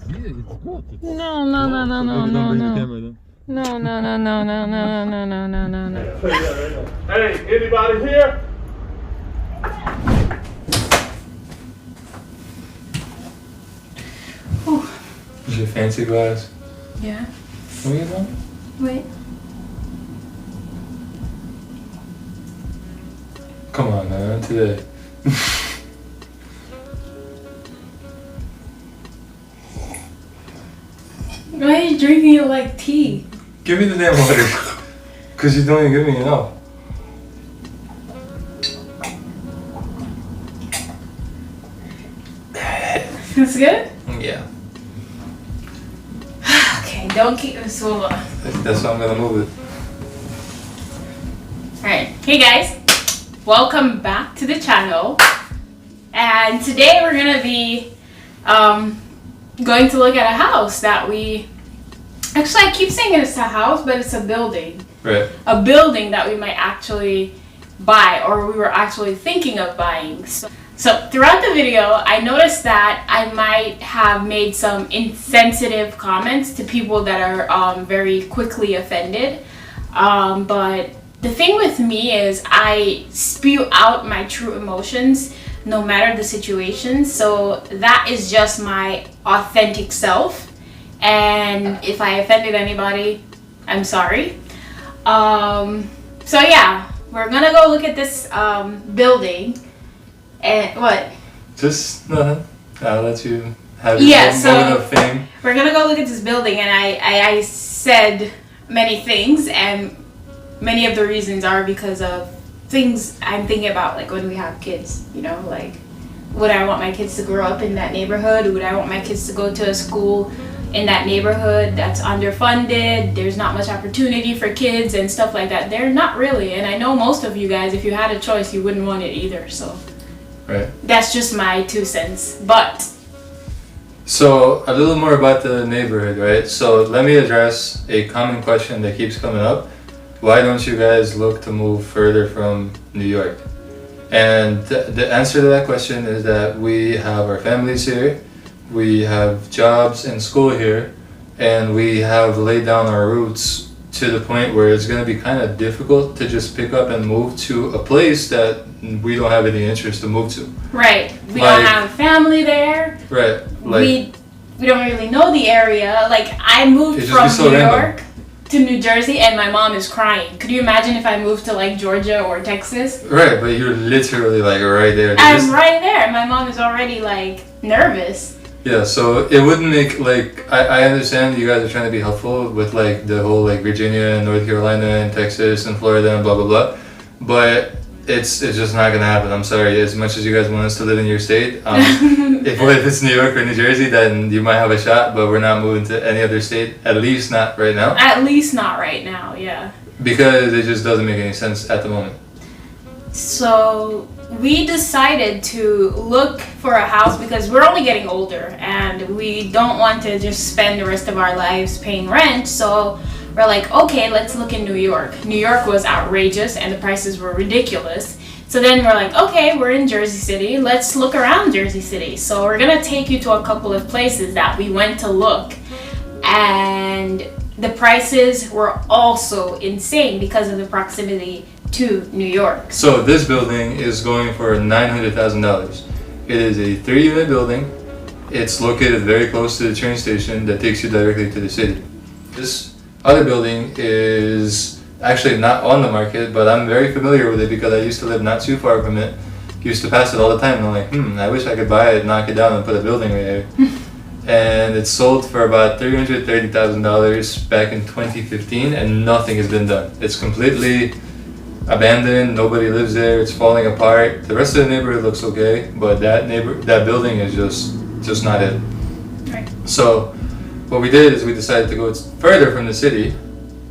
it's good. No, no, no, no, no, no, no. No, no, no, no, no, no, no, no, no, no, no. Hey, anybody here? Is your fancy glass? Yeah. Can we get one? Wait. Come on, man, today. Why are you drinking it like tea? Give me the damn water. Because you don't even give me enough. It's good? Yeah. Okay, don't keep this so long. That's how I'm gonna move it. Alright, hey guys, welcome back to the channel. And today we're gonna be going to look at a house that actually I keep saying it's a house, but it's a building. Right. A building that we might actually buy, or we were actually thinking of buying. So throughout the video, I noticed that I might have made some insensitive comments to people that are very quickly offended. But the thing with me is I spew out my true emotions no matter the situation. So that is just my authentic self. And if I offended anybody, I'm sorry. So yeah, we're gonna go look at this building. And what? Just nothing. I'll let you have Yeah, your so moment of fame. we're gonna go look at this building, and I said many things, and many of the reasons are because of things I'm thinking about, like when we have kids, you know, like would I want my kids to grow up in that neighborhood? Would I want my kids to go to a school in that neighborhood that's underfunded? There's not much opportunity for kids and stuff like that. They're not really, and I know most of you guys, if you had a choice, you wouldn't want it either. So Right. that's just my 2 cents. But So a little more about the neighborhood, right? So let me address a common question that keeps coming up. Why don't you guys look to move further from New York? And the answer to that question is that we have our families here, we have jobs and school here, and we have laid down our roots to the point where it's going to be kind of difficult to just pick up and move to a place that we don't have any interest to move to. right, we don't have family there. Right. We don't really know the area. Like I moved It'd from just be so New random. York to New Jersey, and my mom is crying. Could you imagine if I moved to like Georgia or Texas? Right, but you're literally like right there. I'm right there. My mom is already like nervous. Yeah, so it wouldn't make like I understand you guys are trying to be helpful with like the whole like Virginia and North Carolina and Texas and Florida and blah blah blah, but it's just not gonna happen. I'm sorry. As much as you guys want us to live in your state, if it's New York or New Jersey, then you might have a shot. But we're not moving to any other state, at least not right now, At least not right now, yeah. because it just doesn't make any sense at the moment. So we decided to look for a house because we're only getting older and we don't want to just spend the rest of our lives paying rent. So we're like, okay, let's look in New York. New York was outrageous and the prices were ridiculous. So then we're like, okay, we're in Jersey City. Let's look around Jersey City. So we're gonna take you to a couple of places that we went to look. And the prices were also insane because of the proximity to New York. So this building is going for $900,000. It is a 3-unit building. It's located very close to the train station that takes you directly to the city. This other building is actually not on the market, but I'm very familiar with it because I used to live not too far from it. Used to pass it all the time, and I'm like, I wish I could buy it, knock it down, and put a building right here. And it sold for about $330,000 back in 2015, and nothing has been done. It's completely abandoned. Nobody lives there. It's falling apart. The rest of the neighborhood looks okay, but that building is just not it. Right. So what we did is we decided to go further from the city,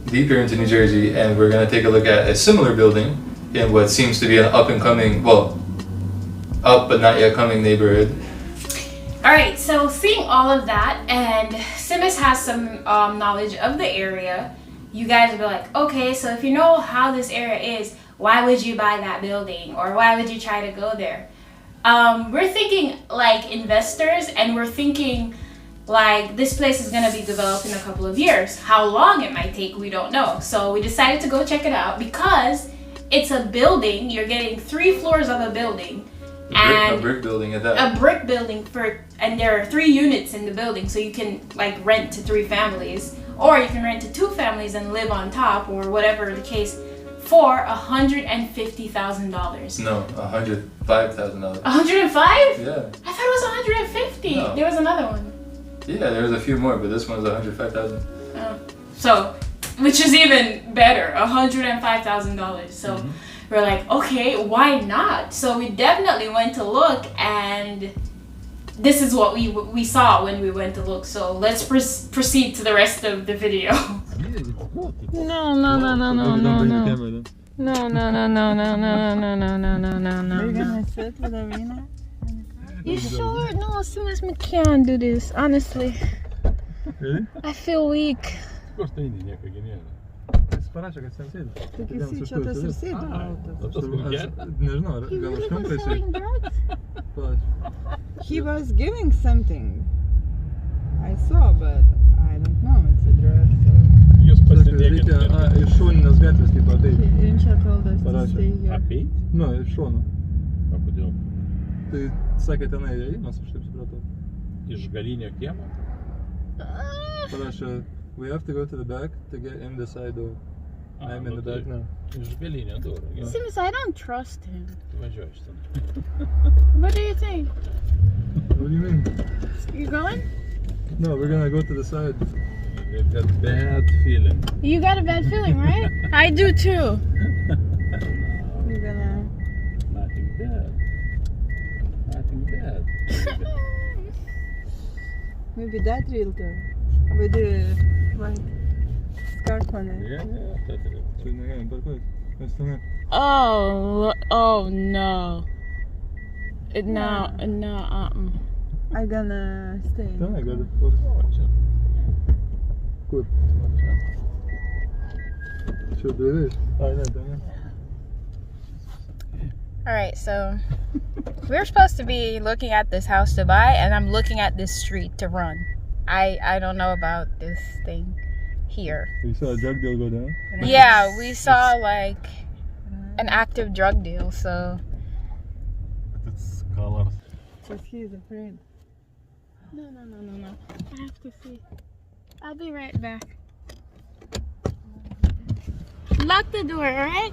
deeper into New Jersey, and we're gonna take a look at a similar building in what seems to be an up and coming, well, up but not yet coming neighborhood. Alright, so seeing all of that, and Simus has some knowledge of the area, you guys will be like, okay, so if you know how this area is, why would you buy that building? Or why would you try to go there? We're thinking like investors, and we're thinking like this place is gonna be developed in a couple of years. How long it might take, we don't know. So we decided to go check it out because it's a building. You're getting 3 floors of a building. A brick building at that. A brick building and there are 3 units in the building, so you can like rent to 3 families, or you can rent to 2 families and live on top, or whatever the case, for $150,000. No, $105,000. 105? Yeah. I thought it was 150. No. There was another one. Yeah, there was a few more, but this one's 105,000. So, which is even better, $105,000. So. We're like, okay, why not? So we definitely went to look, and this is what we saw when we went to look. So let's proceed to the rest of the video. No. You're gonna sit with Arena? You sure? No, as soon as we can do this, honestly. Really? I feel weak. Parašė, kad sen sėdi. Tik jisai čia tas ir sėdi. Nežinau, He gal really aš was kamprėsiu. selling drugs? Palauk. He was giving something. I saw, but I don't know. It's a drug. Jūs pasidėkite. Iš šoninės gatvės, taip So apeiti. Rimša told us to Parašė. stay here. Apeit? Nu, iš šono. O kodėl? Tai sakė tenai įėjimas, aš taip supratau. Iš galinio kiemo? Parašė, we have to go to the back to get in the side door. I'm in the back now. Iš galinio durų. gerai. Seems I don't trust him. Važiuoju iš ten. What do you think? What do you mean? You going? No, we're gonna go to the side. You've got bad feeling. You got a bad feeling, right? I do too. We're gonna. Nothing bad. Nothing bad. Maybe that realtor with the white scarf on it. Yeah, Čia negalim parkuoti. Mes tenai. Oh no. No. I'm gonna stay. Tenai gali. Kur? Čia duris. Ai, ne, tenai. Alright, so we're supposed to be looking at this house to buy, and I'm looking at this street to run. I don't know about this thing here. You saw a drug deal go down? Yeah, we saw like an active drug deal, so. It's colors. Because he's afraid. No. I have to see. I'll be right back. Lock the door, alright?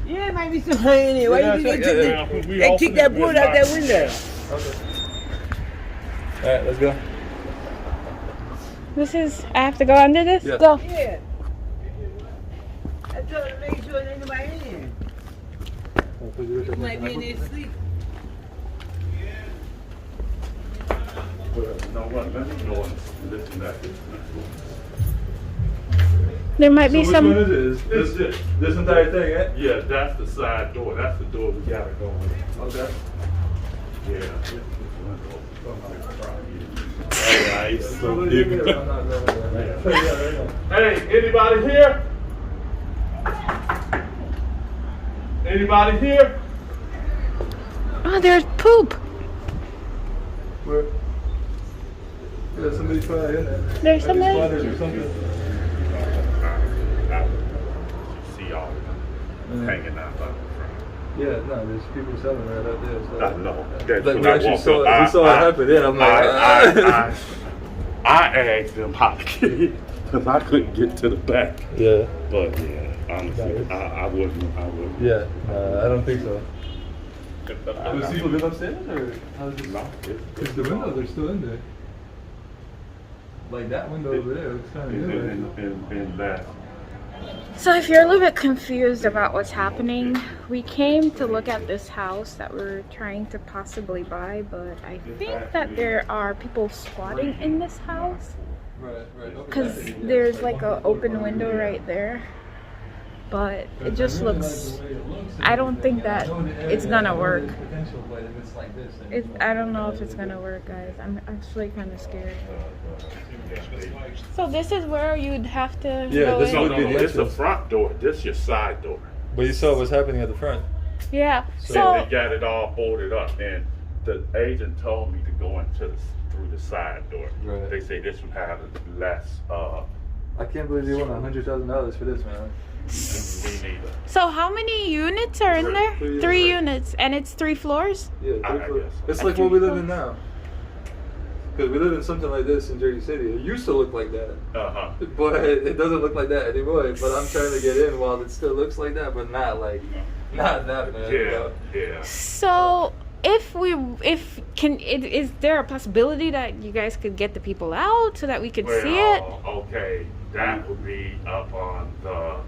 Yeah, it might be somebody in there. Why you didn't they kick that board out that window? Okay. Alright, let's go. This is, I have to go under this? Yeah. Go. Yeah. I told her to make sure there's anybody in there. You might be in there asleep. No, what? Let me go and listen back. There might be Which some. one is it? This is it. This entire thing, eh? Yeah, that's the side door. That's the door we gotta go in. Okay. Yeah. This window. Alright, so big. Hey, anybody here? Anybody here? Oh, there's poop. Where? Yeah, somebody's probably in there. There's Maybe somebody. squatters or something. See all of them hanging out by the front. Yeah, no, there's people selling right out there. So. I know. Like, we actually saw it happen. Yeah, I'm like, I asked them how to get in because I couldn't get to the back. yeah, But yeah, honestly, I wouldn't. yeah. I don't think so. I Was people live upstairs or how's it? No, Because the windows are still in there. Like that window over there looks kind of new. in that. So if you're a little bit confused about what's happening, we came to look at this house that we're trying to possibly buy, but I think that there are people squatting in this house Right. because there's like an open window right there. But it just looks, I don't think that it's gonna work. I don't know if it's gonna work, guys. I'm actually kind of scared. So this is where you'd have to go this in? would be the It's the entrance. front door. This your side door. But you saw what's happening at the front. Yeah. They So got it all boarded up, and the agent told me to go through the side door. Right. They say this would have less. I can't believe you want $100,000 for this, man. Me neither. So how many units are in there? Three units, and it's 3 floors? Yeah, I guess so. it's like what we live in now. Because we live in something like this in Jersey City. It used to look like that. But it doesn't look like that anymore. But I'm trying to get in while it still looks like that, but not that, man. Yeah. So is there a possibility that you guys could get the people out so that we could see it? Okay, that would be up on the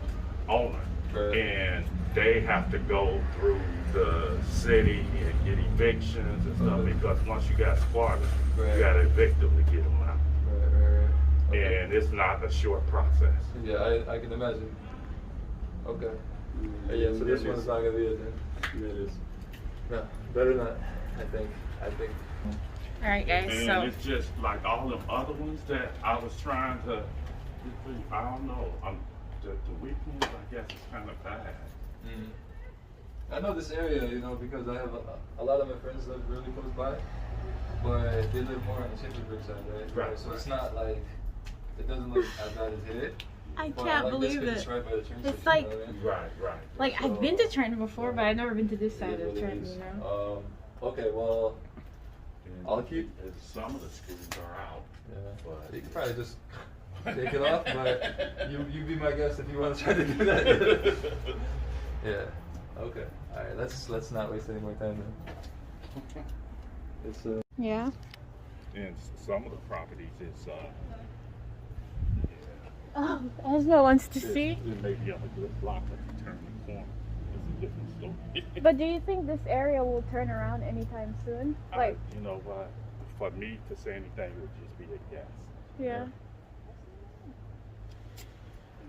owner. Right. And they have to go through the city and get evictions and stuff, because once you got squatters, Right. you got to evict them to get them out. Right. Okay. And it's not a short process. Yeah, I can imagine. Okay. Yeah, so this one's not gonna be it then. It is. No, better not. I think. All right, guys. And So it's just like all them other ones that I was trying to, I don't know, the weak ones, I guess, is kind of bad. I know this area, because I have a lot of my friends live really close by, but they live more on the Shippensburg side, right? Right. So it's not like it doesn't look as bad as here. I But can't like believe this, 'cause it. it's right by the train It's station, like- you know what I mean? Right. Like I've been to Trenton before, but I've never been to this side It is of what it Trenton. is. You know. Okay, well, I'll keep. Some of the schools are out. Yeah. But You could probably just take it off, but you be my guest if you want to try to do that. Yeah. Okay. All right. Let's not waste any more time then. It's Yeah. And some of the properties is Oh, Esma wants to see. It may be on a good block if you turn the corner. It's a different story. But do you think this area will turn around anytime soon? Like, You know what? For me to say anything would just be a guess. yeah.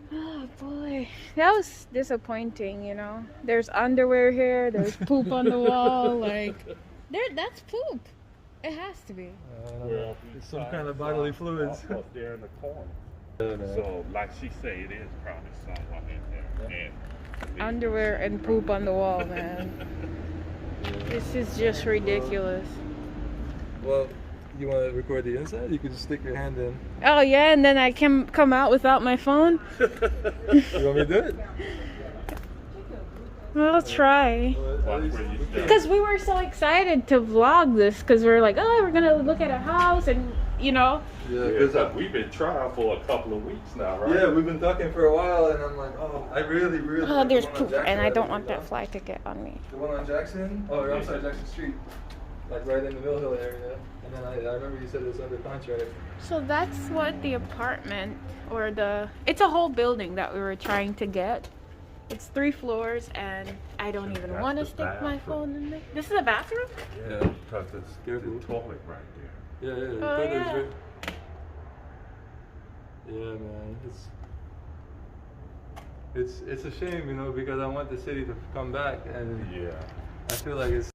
Oh boy, that was disappointing. There's underwear here. There's poop on the wall. Like, that's poop. It has to be. Well, some kind of bodily fluids. Up there in the corner. Yeah, man. So, like she said, it is probably someone in there. And Underwear and poop on the wall, man. This is just ridiculous. Well, you want to record the inside? You can just stick your hand in. Oh yeah, and then I can come out without my phone. You want me to do it? I'll try. Well, at least- Because we were so excited to vlog this, because we were like, oh, we're gonna look at a house, and Yeah, because we've been trying for a couple of weeks now, right? yeah, we've been talking for a while, and I'm like, oh, I really. oh, like there's the one on poop, Jackson. and I don't want that fly to get on me. The one on Jackson? Oh, I'm sorry, Jackson Street. Like right in the Mill Hill area. And then I remember you said it's under contract. So that's what the apartment, or it's a whole building that we were trying to get. It's 3 floors, and I don't even That's want to the stick my bathroom. phone in there. This is a bathroom? Yeah, because it's the toilet right there. Yeah, the Oh, toilet's yeah. right. Yeah, man. It's a shame, because I want the city to come back, and Yeah. I feel like it's.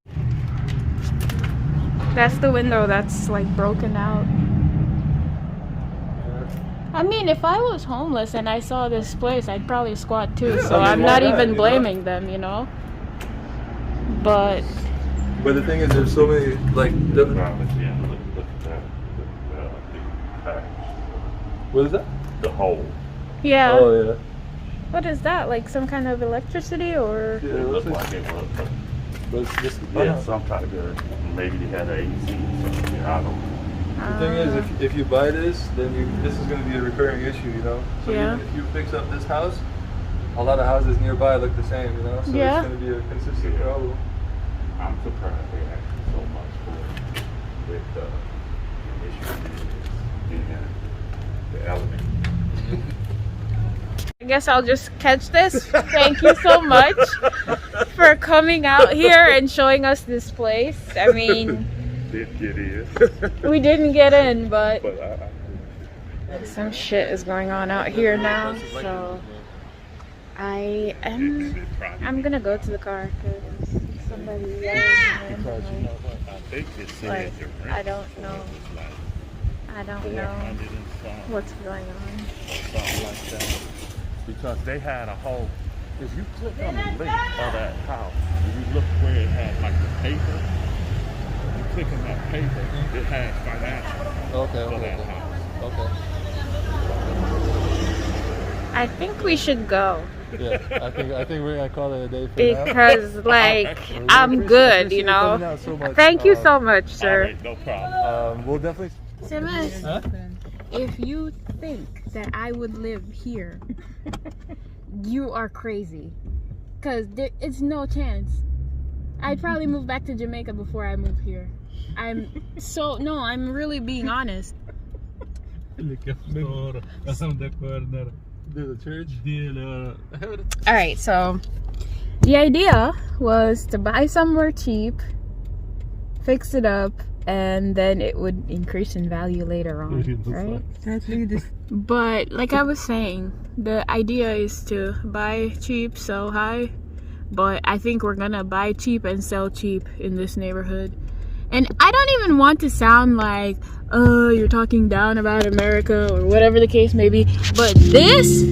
That's the window that's like broken out. I mean, if I was homeless and I saw this place, I'd probably squat too. So I mean, I'm why not not, even you know? blaming them, But But the thing is, there's so many like. Yeah, look at that. The patch. What is that? The hole. yeah, Oh yeah. what is that? Like some kind of electricity or? Yeah, It it looked looks like it was. but it's just. Yeah, some type of, maybe they had an AC or something. I don't know. The thing is, if you buy this, then this is going to be a recurring issue, So Yeah. even if you fix up this house, a lot of houses nearby look the same, So Yeah. it's going to be a consistent problem. I'm surprised they asked so much for it with the issues and the element. I guess I'll just catch this. Thank you so much for coming out here and showing us this place. I mean, Did get in. we didn't get in, but But some shit is going on out here now. So I'm gonna go to the car because somebody yelling. I think it said Like, the rent I don't know. was like I don't know 400 and something, what's going on. something like that. Because they had a whole. If you click on the link of that house, if you look where it had like the paper, you clicking that paper, it has financial Okay, for okay, that okay. house. Okay. I think we should go Yeah, I think we're gonna call it a day for now. because, like, Well, we I'm appreciate- good, appreciate you know. coming out so much. Thank you so much, All sir. right, no problem. We'll definitely. Simmons, Huh? if you think that I would live here, you are crazy. Because it's no chance. I'd probably move back to Jamaica before I move here. I'm really being honest. Do the church. Alright, so the idea was to buy somewhere cheap, fix it up, and then it would increase in value later on, right? But like I was saying, the idea is to buy cheap, sell high. But I think we're gonna buy cheap and sell cheap in this neighborhood. And I don't even want to sound like, oh, you're talking down about America or whatever the case may be. But this...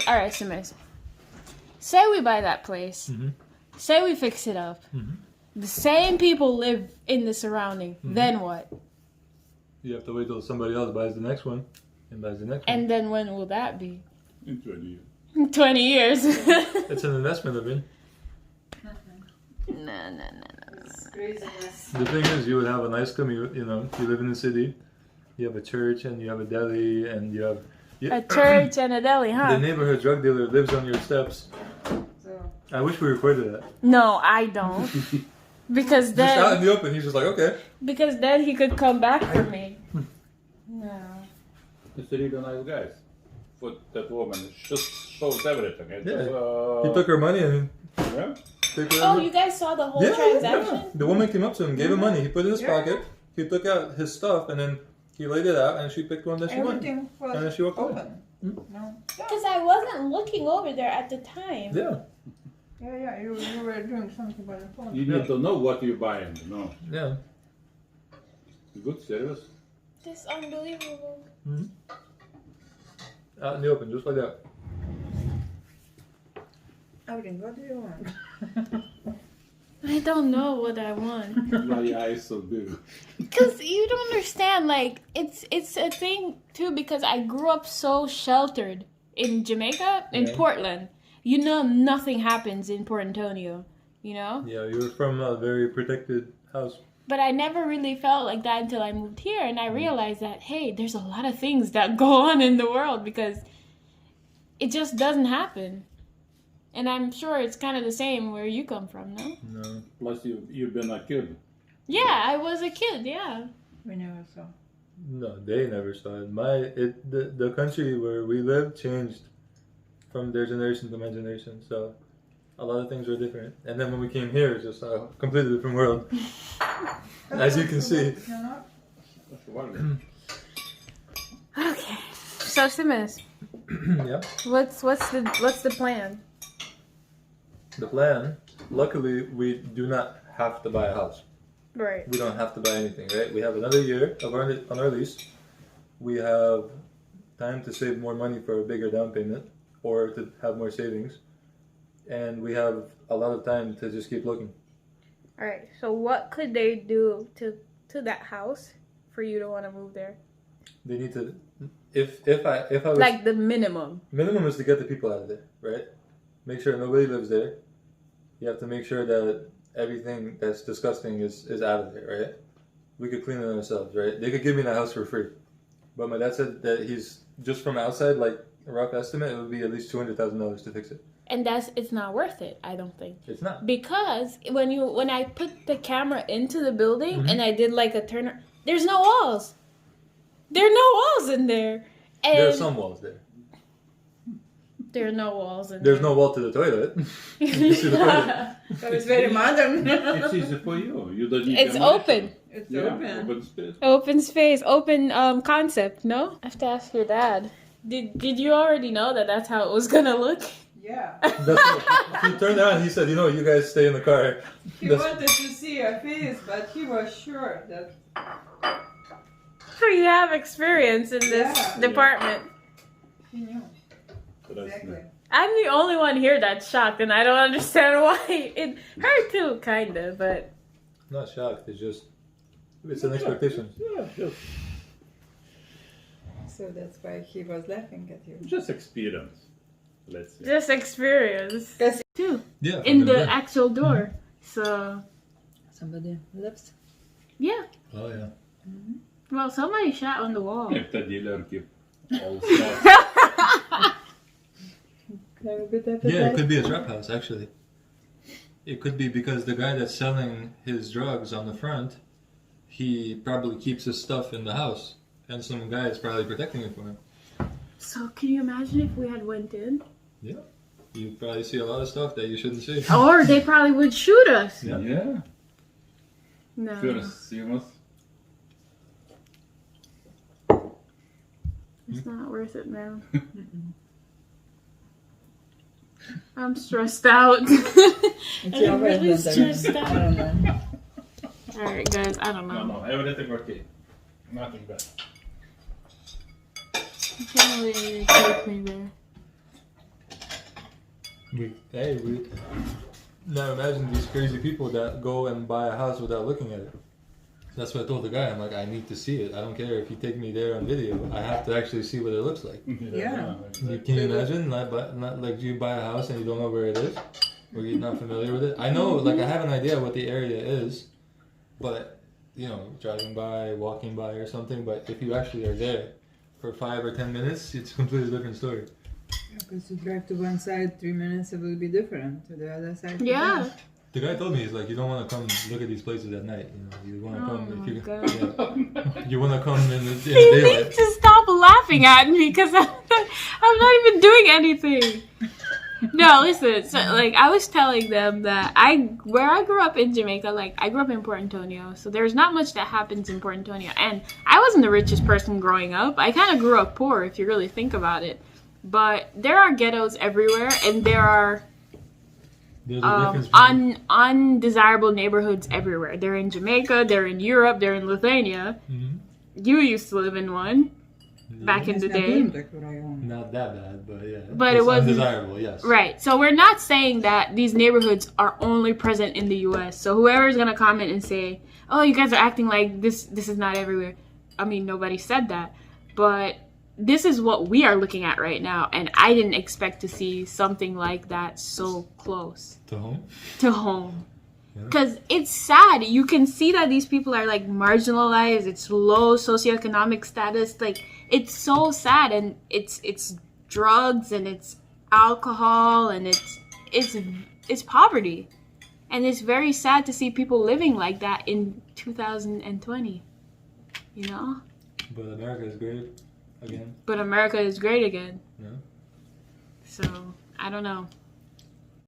Alright, Simmons. Say we buy that place. Mm-hmm. Say we fix it up. Mm-hmm. The same people live in the surrounding. Mm-hmm. Then what? You have to wait till somebody else buys the next one and buys the next one. And then when will that be? In 20 years. 20 years. It's an investment, Levin. No. The thing is, you would have a nice commute. You know, you live in the city. You have a church and you have a deli and you have A church and a deli, huh? the neighborhood drug dealer lives on your steps. I wish we recorded that. No, I don't. Because Just out in then, the open, he's just like, okay. because then he could come back for me. No. The city don't nice guys. For that woman, it just shows everything. It Yeah. just, He took her money and yeah. took her. Oh, you guys saw the whole transaction? Yeah. The woman came up to him, gave him money. He put it in his pocket. He took out his stuff and then he laid it out and she picked one that she wanted. Everything was And then she walked away. open. No. Because I wasn't looking over there at the time. Yeah. Yeah, you were doing something by the phone. You need to know what you're buying, you know. Yeah. Good service. This is unbelievable. Mm-hmm. Out in the open, just like that. Everything, what do you want? I don't know what I want. My eyes so big. Because you don't understand, like, it's a thing, too, because I grew up so sheltered in Jamaica, in Portland. You know, nothing happens in Port Antonio, you know? Yeah, you were from a very protected house. But I never really felt like that until I moved here, and I realized that, hey, there's a lot of things that go on in the world because it just doesn't happen. And I'm sure it's kind of the same where you come from, no? No. Plus you've been a kid. Yeah, I was a kid, yeah. We never saw. No, they never saw it. The country where we live changed from their generation to my generation. So a lot of things were different. And then when we came here, it's just a completely different world. As you can see. Okay. So, Simmons, Yeah. what's the plan? The plan luckily, we do not have to buy a house. Right. We don't have to buy anything, right? We have another year on our lease. We have time to save more money for a bigger down payment or to have more savings. And we have a lot of time to just keep looking. All right. So what could they do to that house for you to want to move there? They need to, if I was, Like the minimum. minimum is to get the people out of there, right? Make sure nobody lives there. You have to make sure that everything that's disgusting is out of there, right? We could clean it ourselves, right? They could give me the house for free. But my dad said that he's, just from outside, like a rough estimate, it would be at least $200,000 to fix it. And it's not worth it, I don't think. It's not. Because when I put the camera into the building and I did like a turn, there's no walls. There are no walls in there. And There are some walls there. there are no walls in There's there. no wall to the toilet. You see the toilet. So it's very modern. It's easy for you. You don't need It's demolition. open. It's Yeah, open. open space. Open space, open concept, no? I have to ask your dad. Did you already know that that's how it was gonna look? Yeah. That's what, he turned around and he said, you guys stay in the car. He That's- wanted to see her face, but he was sure that So you have experience in this Yeah. department. he knew. Trust me. Exactly. I'm the only one here that's shocked, and I don't understand why. It her too, kinda, but I'm not shocked. It's an expectation. Yeah, So that's why he was laughing at you. just experience. Let's see. just experience Because too Yeah. in from the back. actual door. So somebody lives. yeah. Oh yeah. Well, somebody shot on the wall. If the dealer give all stuff. Have a good appetite. Yeah, it could be a trap house actually. It could be because the guy that's selling his drugs on the front, he probably keeps his stuff in the house, and some guy is probably protecting it for him. So can you imagine if we had went in? Yeah. You probably see a lot of stuff that you shouldn't see. Or they probably would shoot us. Yeah. Yeah. No. First, you must. It's not worth it, man. I'm stressed out. It's I'm always really not that. stressed I out. don't know. Alright, guys, I don't know. No, everything okay. Nothing bad. You can't really take me there. Now imagine these crazy people that go and buy a house without looking at it. That's what I told the guy. I'm like, I need to see it. I don't care if you take me there on video. I have to actually see what it looks like. Yeah. Can you imagine? Not like you buy a house and you don't know where it is, or you're not familiar with it. I know, like I have an idea what the area is, but driving by, walking by, or something. But if you actually are there for 5 or 10 minutes, it's a completely different story. Because you drive to one side, 3 minutes, it will be different. To the other side. Yeah. The guy told me, he's like, you don't want to come look at these places at night. You want to Oh come my if you God. you want to come in the You need daylight. to stop laughing at me because I'm not even doing anything. No, listen. So, like, I was telling them that where I grew up in Jamaica, like, I grew up in Port Antonio, so there's not much that happens in Port Antonio. And I wasn't the richest person growing up. I kind of grew up poor, if you really think about it. But there are ghettos everywhere, and there are There's a difference between- undesirable neighborhoods everywhere. They're in Jamaica, they're in Europe, they're in Lithuania. Mhm. You used to live in one back in the day. Not that bad, but yeah. But it's it wasn't- undesirable, yes. Right. So we're not saying that these neighborhoods are only present in the US. So whoever's going to comment and say, "Oh, you guys are acting like this is not everywhere." I mean, nobody said that. But this is what we are looking at right now, and I didn't expect to see something like that so close To home? to home. Yeah. Because it's sad. You can see that these people are like marginalized. It's low socioeconomic status. Like, it's so sad, and it's drugs and it's alcohol and it's poverty, and it's very sad to see people living like that in 2020. You know. But America is great again. But America is great again. Yeah. So I don't know.